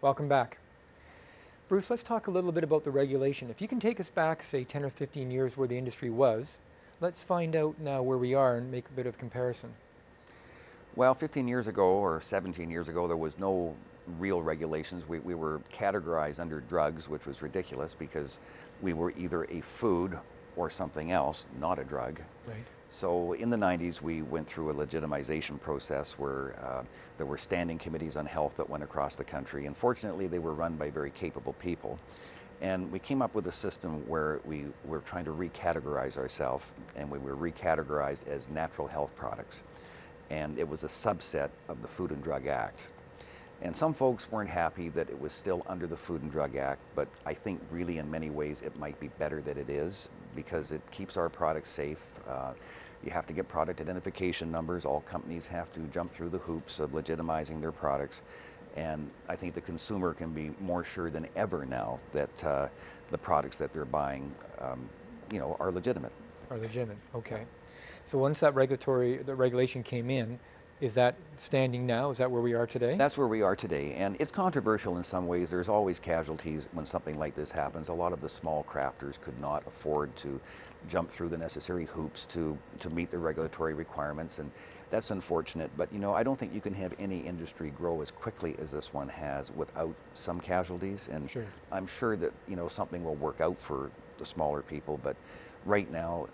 Welcome back. Bruce, let's talk a little bit about the regulation. If you can take us back, say, 10 or 15 years where the industry was, let's find out now where we are and make a bit of comparison. Well, 15 years ago or 17 years ago, there was no real regulations. We were categorized under drugs, which was ridiculous because we were either a food or something else, not a drug. Right. So in the 90s, we went through a legitimization process where there were standing committees on health that went across the country. And fortunately, they were run by very capable people. And we came up with a system where we were trying to recategorize ourselves, and we were recategorized as natural health products. And it was a subset of the Food and Drug Act. And some folks weren't happy that it was still under the Food and Drug Act, but I think really in many ways it might be better that it is because it keeps our products safe. You have to get product identification numbers. All companies have to jump through the hoops of legitimizing their products. And I think the consumer can be more sure than ever now that the products that they're buying are legitimate. Are legitimate, okay. So once the regulation came in, is that standing now? Is that where we are today? That's where we are today, and it's controversial in some ways. There's always casualties when something like this happens. A lot of the small crafters could not afford to jump through the necessary hoops to meet the regulatory requirements, and that's unfortunate. But I don't think you can have any industry grow as quickly as this one has without some casualties. And Sure. I'm sure that something will work out for the smaller people. But right now,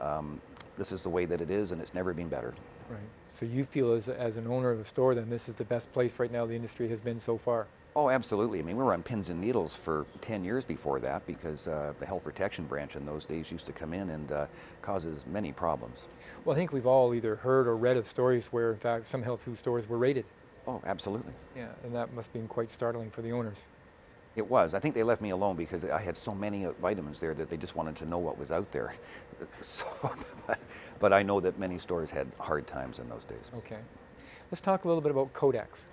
this is the way that it is, and it's never been better. Right. So you feel as an owner of a store, then this is the best place right now the industry has been so far? Oh, absolutely. I mean, we were on pins and needles for 10 years before that because the health protection branch in those days used to come in and causes many problems. Well, I think we've all either heard or read of stories where, in fact, some health food stores were raided. Oh, absolutely. Yeah, and that must have been quite startling for the owners. It was. I think they left me alone because I had so many vitamins there that they just wanted to know what was out there. So, but I know that many stores had hard times in those days. Okay. Let's talk a little bit about Codex.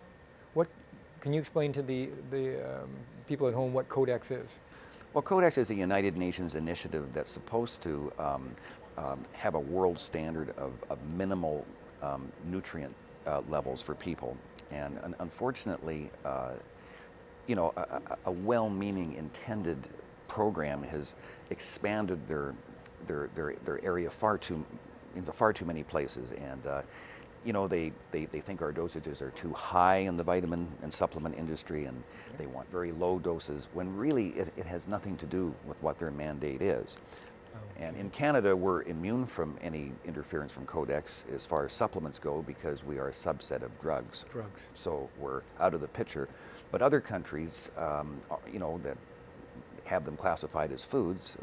Can you explain to the people at home what Codex is? Well, Codex is a United Nations initiative that's supposed to have a world standard of minimal nutrient levels for people. And unfortunately, a well-meaning intended program has expanded their area into far too many places, and they think our dosages are too high in the vitamin and supplement industry, and they want very low doses when really it has nothing to do with what their mandate is. Okay. And in Canada, we're immune from any interference from Codex as far as supplements go because we are a subset of drugs. So we're out of the picture. But other countries, that have them classified as foods,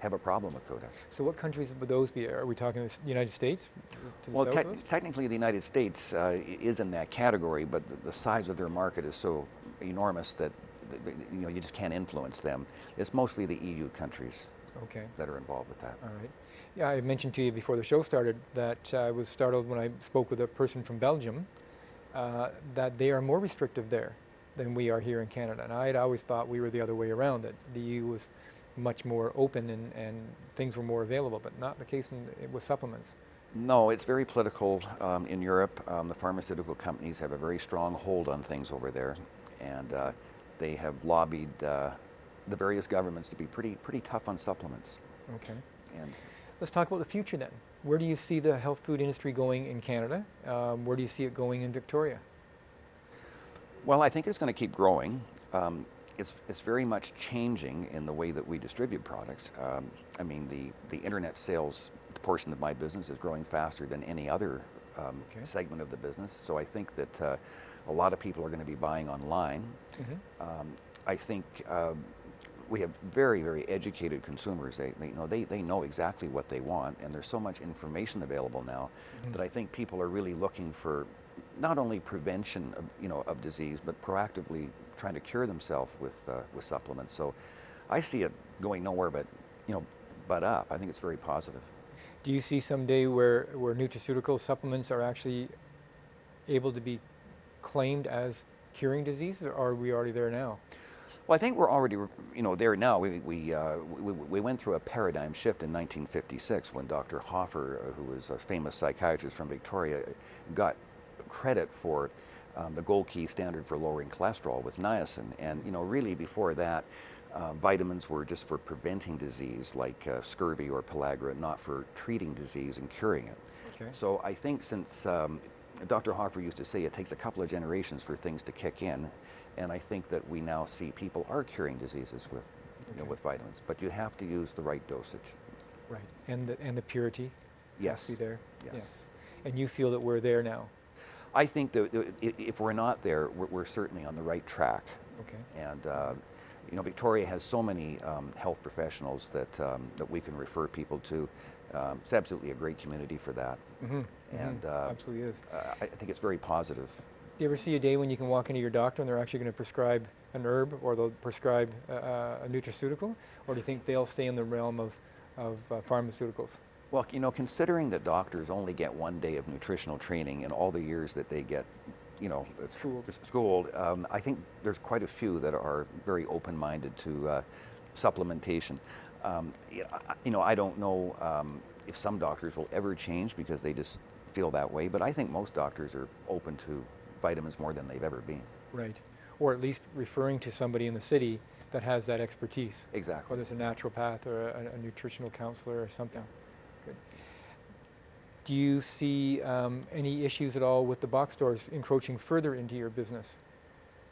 have a problem with Codex. So what countries would those be? Are we talking the United States? Well, technically the United States is in that category, but the size of their market is so enormous that you just can't influence them. It's mostly the EU countries. Okay. That are involved with that. All right. Yeah, I mentioned to you before the show started that I was startled when I spoke with a person from Belgium that they are more restrictive there than we are here in Canada. And I had always thought we were the other way around, that the EU was much more open and things were more available, but not the case with supplements. No, it's very political in Europe. The pharmaceutical companies have a very strong hold on things over there, and they have lobbied the various governments to be pretty tough on supplements. Okay. And let's talk about the future then. Where do you see the health food industry going in Canada? Where do you see it going in Victoria? Well, I think it's going to keep growing. It's very much changing in the way that we distribute products. I mean, the internet sales portion of my business is growing faster than any other segment of the business. So I think that a lot of people are going to be buying online. Mm-hmm. I think we have very, very educated consumers. They know exactly what they want, and there's so much information available now that I think people are really looking for not only prevention of disease, but proactively trying to cure themselves with supplements. So I see it going nowhere but up. I think it's very positive. Do you see someday where nutraceutical supplements are actually able to be claimed as curing disease, or are we already there now? Well, I think we're already, there now. We went through a paradigm shift in 1956 when Dr. Hoffer, who was a famous psychiatrist from Victoria, got credit for the gold key standard for lowering cholesterol with niacin. And really before that, vitamins were just for preventing disease like scurvy or pellagra, not for treating disease and curing it. Okay. So I think since Dr. Hoffer used to say it takes a couple of generations for things to kick in, and I think that we now see people are curing diseases with, with vitamins, but you have to use the right dosage. Right, and the purity has to be there. Yes. And you feel that we're there now. I think that if we're not there, we're certainly on the right track. Okay. And Victoria has so many health professionals that we can refer people to. It's absolutely a great community for that. And absolutely is. I think it's very positive. Do you ever see a day when you can walk into your doctor and they're actually going to prescribe an herb, or they'll prescribe a nutraceutical, or do you think they'll stay in the realm of pharmaceuticals? Well, considering that doctors only get 1 day of nutritional training in all the years that they get, schooled, I think there's quite a few that are very open-minded to supplementation. I don't know if some doctors will ever change because they just feel that way, but I think most doctors are open to vitamins more than they've ever been. Right, or at least referring to somebody in the city that has that expertise. Exactly. Whether it's a naturopath or a nutritional counselor or something. Good. Do you see any issues at all with the box stores encroaching further into your business?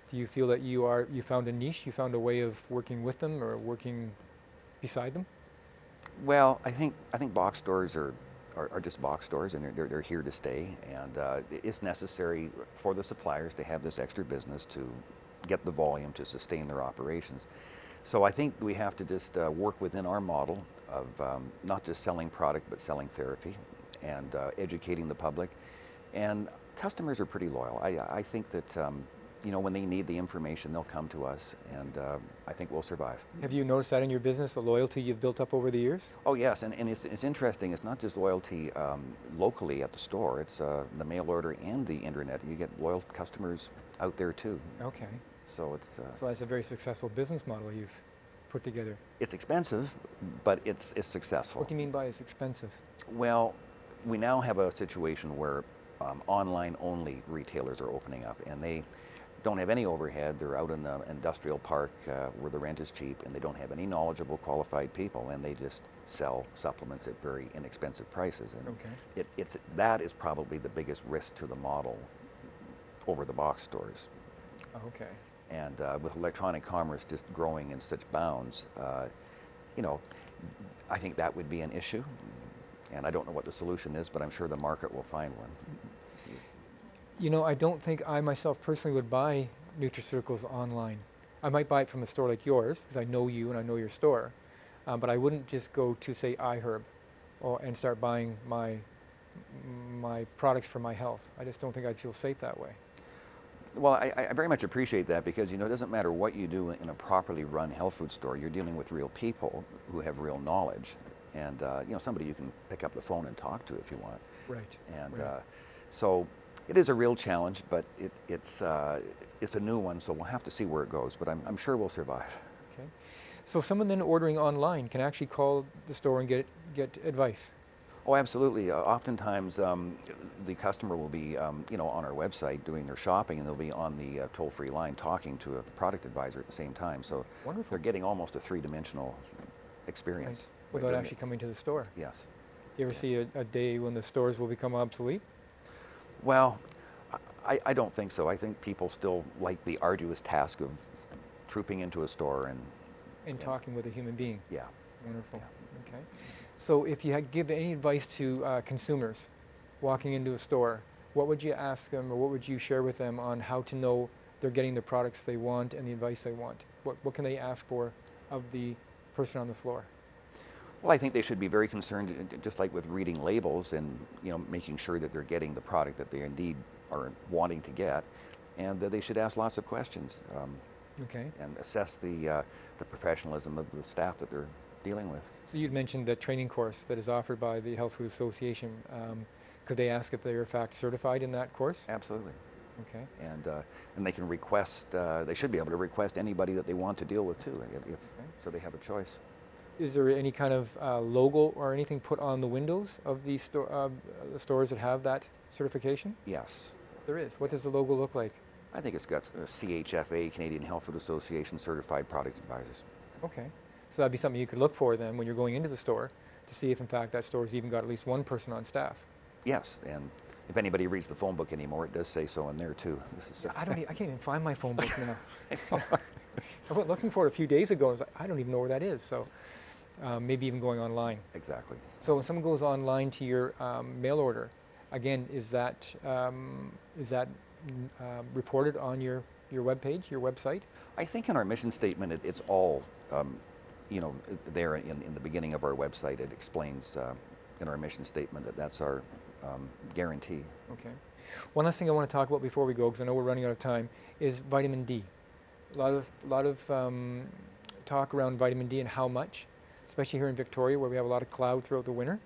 Do you feel that you found a niche, you found a way of working with them or working beside them? Well, I think box stores are just box stores, and they're here to stay, and it's necessary for the suppliers to have this extra business to get the volume to sustain their operations. So I think we have to just work within our model of not just selling product but selling therapy and educating the public. And customers are pretty loyal. I think that when they need the information, they'll come to us, and I think we'll survive. Have you noticed that in your business, the loyalty you've built up over the years? Oh yes, and it's interesting. It's not just loyalty locally at the store. It's the mail order and the internet. You get loyal customers out there too. Okay. So it's so that's a very successful business model you've put together. It's expensive, but it's successful. What do you mean by it's expensive? Well, we now have a situation where online-only retailers are opening up, and they don't have any overhead. They're out in the industrial park where the rent is cheap, and they don't have any knowledgeable, qualified people, and they just sell supplements at very inexpensive prices. And that is probably the biggest risk to the model over the box stores. Okay. And with electronic commerce just growing in such bounds, I think that would be an issue. And I don't know what the solution is, but I'm sure the market will find one. I don't think I myself personally would buy nutraceuticals online. I might buy it from a store like yours because I know you and I know your store, but I wouldn't just go to, say, iHerb and start buying my products for my health. I just don't think I'd feel safe that way. Well, I very much appreciate that, because it doesn't matter what you do in a properly run health food store. You're dealing with real people who have real knowledge, and somebody you can pick up the phone and talk to if you want. Right. And so it is a real challenge, but it's a new one, so we'll have to see where it goes. But I'm sure we'll survive. Okay. So someone then ordering online can actually call the store and get advice. Oh, absolutely. Oftentimes, the customer will be, on our website doing their shopping, and they'll be on the toll-free line talking to a product advisor at the same time. So wonderful. They're getting almost a three-dimensional experience. Right. Without actually coming to the store. Yes. You ever see a day when the stores will become obsolete? Well, I don't think so. I think people still like the arduous task of trooping into a store and talking with a human being. Yeah. Wonderful. Yeah. Okay. So if you had give any advice to consumers walking into a store, what would you ask them, or what would you share with them on how to know they're getting the products they want and the advice they want? What can they ask for of the person on the floor? Well, I think they should be very concerned, just like with reading labels, and making sure that they're getting the product that they indeed are wanting to get, and they should ask lots of questions. Okay. And assess the professionalism of the staff that they're dealing with. So you'd mentioned the training course that is offered by the Health Food Association. Could they ask if they are in fact certified in that course? Absolutely. Okay. And they can request. They should be able to request anybody that they want to deal with too, so they have a choice. Is there any kind of logo or anything put on the windows of the stores that have that certification? Yes. There is. What does the logo look like? I think it's got CHFA, Canadian Health Food Association Certified Product Advisors. Okay. So that'd be something you could look for then when you're going into the store to see if in fact that store's even got at least one person on staff. Yes, and if anybody reads the phone book anymore, it does say so in there too. I can't even find my phone book now. I went looking for it a few days ago and I was like, I don't even know where that is. So maybe even going online. Exactly. So when someone goes online to your mail order, again, is that reported on your webpage, your website? I think in our mission statement, it's all, there in the beginning of our website. It explains in our mission statement that that's our guarantee. Okay. One last thing I want to talk about before we go, because I know we're running out of time, is vitamin D. A lot of talk around vitamin D and how much, especially here in Victoria, where we have a lot of cloud throughout the winter.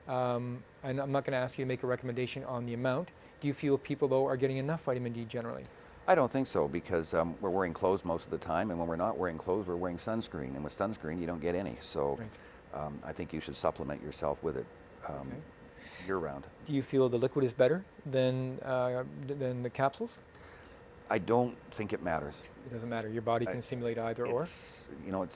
And I'm not going to ask you to make a recommendation on the amount. Do you feel people, though, are getting enough vitamin D generally? I don't think so, because we're wearing clothes most of the time, and when we're not wearing clothes, we're wearing sunscreen. And with sunscreen, you don't get any. So Right. I think you should supplement yourself with it Okay. year-round. Do you feel the liquid is better than the capsules? I don't think it matters. It doesn't matter. Your body can assimilate either or. It's going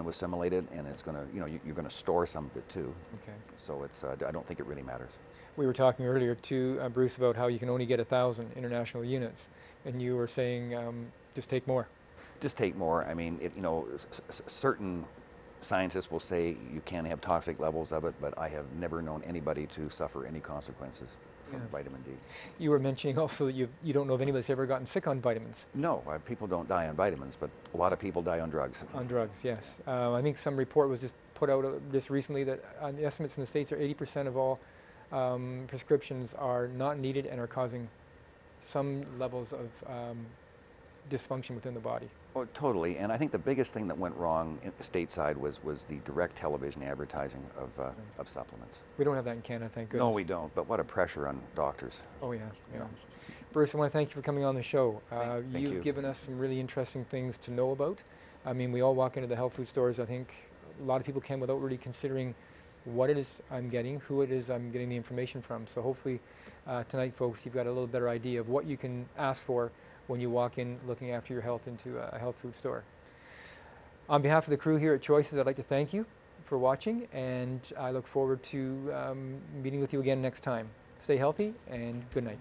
to assimilate it, and it's going to, you're going to store some of it too. Okay. So I don't think it really matters. We were talking earlier to Bruce about how you can only get 1,000 international units, and you were saying just take more. Just take more. I mean, certain scientists will say you can have toxic levels of it, but I have never known anybody to suffer any consequences from vitamin D. You were mentioning also that you don't know of anybody that's ever gotten sick on vitamins. No, people don't die on vitamins, but a lot of people die on drugs. On drugs, yes. I think some report was just put out just recently that the estimates in the States are 80% of all prescriptions are not needed and are causing some levels of dysfunction within the body. Oh, totally. And I think the biggest thing that went wrong stateside was the direct television advertising of supplements. We don't have that in Canada, thank goodness. No, we don't. But what a pressure on doctors. Oh, yeah. You know. Bruce, I want to thank you for coming on the show. Thank You've you. given us some really interesting things to know about. I mean, we all walk into the health food stores. I think a lot of people can without really considering what it is I'm getting, who it is I'm getting the information from. So hopefully tonight, folks, you've got a little better idea of what you can ask for when you walk in looking after your health into a health food store. On behalf of the crew here at Choices, I'd like to thank you for watching, and I look forward to meeting with you again next time. Stay healthy, and good night.